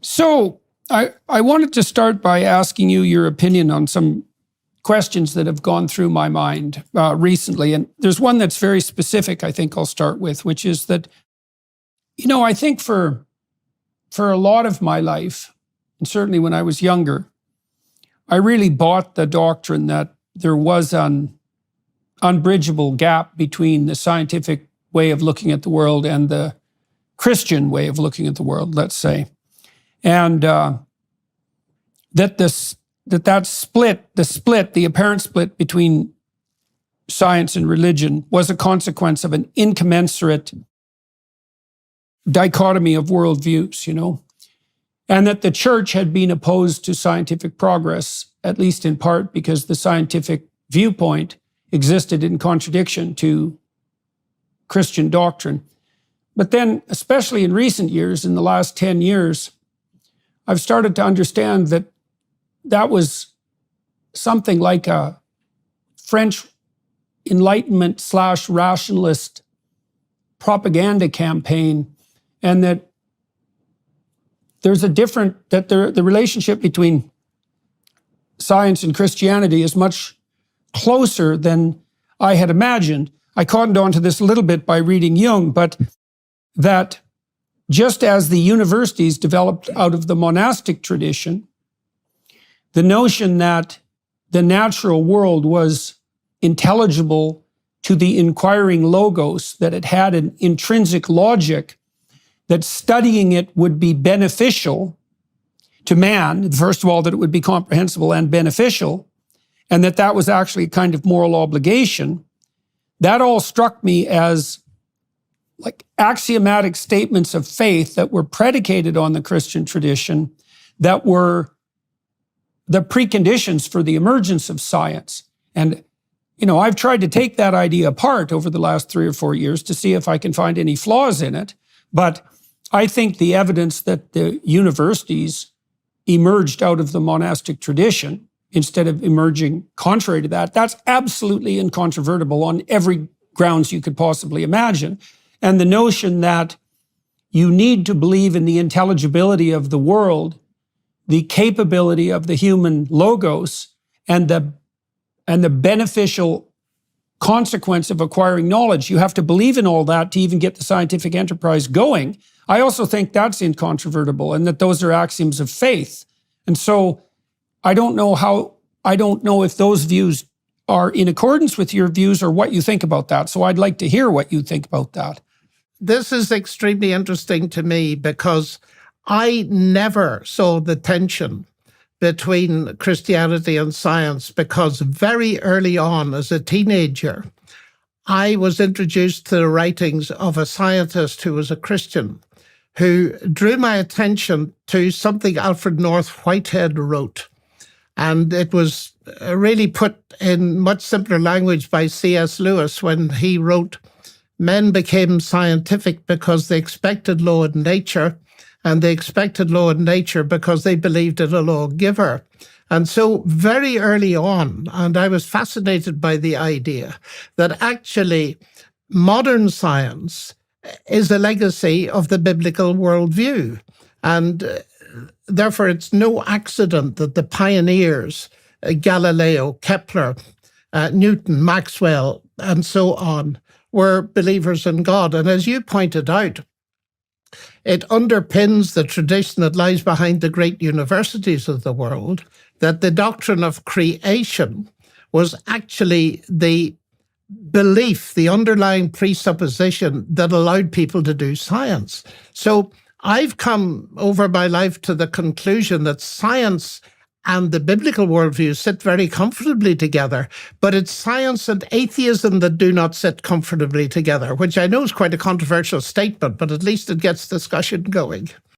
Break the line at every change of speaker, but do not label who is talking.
So I wanted to start by asking you your opinion on some questions that have gone through my mind recently. And there's one that's very specific, I think I'll start with, which is that, I think for a lot of my life, and certainly when I was younger, I really bought the doctrine that there was an unbridgeable gap between the scientific way of looking at the world and the Christian way of looking at the world, let's say. And that split, the apparent split between science and religion was a consequence of an incommensurate dichotomy of worldviews, and that the church had been opposed to scientific progress, at least in part because the scientific viewpoint existed in contradiction to Christian doctrine. But then, especially in recent years, in the last 10 years, I've started to understand that that was something like a French Enlightenment / rationalist propaganda campaign, and that there's the relationship between science and Christianity is much closer than I had imagined. I cottoned on to this a little bit by reading Jung, but that just as the universities developed out of the monastic tradition, the notion that the natural world was intelligible to the inquiring logos, that it had an intrinsic logic, that studying it would be beneficial to man, first of all, that it would be comprehensible and beneficial, and that was actually a kind of moral obligation, that all struck me as like axiomatic statements of faith that were predicated on the Christian tradition, that were the preconditions for the emergence of science. And, I've tried to take that idea apart over the last 3 or 4 years to see if I can find any flaws in it. But I think the evidence that the universities emerged out of the monastic tradition instead of emerging contrary to that, that's absolutely incontrovertible on every grounds you could possibly imagine. And the notion that you need to believe in the intelligibility of the world, the capability of the human logos, and the beneficial consequence of acquiring knowledge. You have to believe in all that to even get the scientific enterprise going. I also think that's incontrovertible, and that those are axioms of faith. And so I don't know if those views are in accordance with your views or what you think about that. So I'd like to hear what you think about that.
This is extremely interesting to me because I never saw the tension between Christianity and science, because very early on as a teenager, I was introduced to the writings of a scientist who was a Christian, who drew my attention to something Alfred North Whitehead wrote. And it was really put in much simpler language by C.S. Lewis when he wrote, "Men became scientific because they expected law in nature, and they expected law in nature because they believed in a lawgiver." And so very early on, and I was fascinated by the idea that actually modern science is a legacy of the biblical worldview. And therefore, it's no accident that the pioneers, Galileo, Kepler, Newton, Maxwell, and so on, were believers in God. And as you pointed out, it underpins the tradition that lies behind the great universities of the world, that the doctrine of creation was actually the belief, the underlying presupposition that allowed people to do science. So I've come over my life to the conclusion that science and the biblical worldview sit very comfortably together, but it's science and atheism that do not sit comfortably together, which I know is quite a controversial statement, but at least it gets discussion going.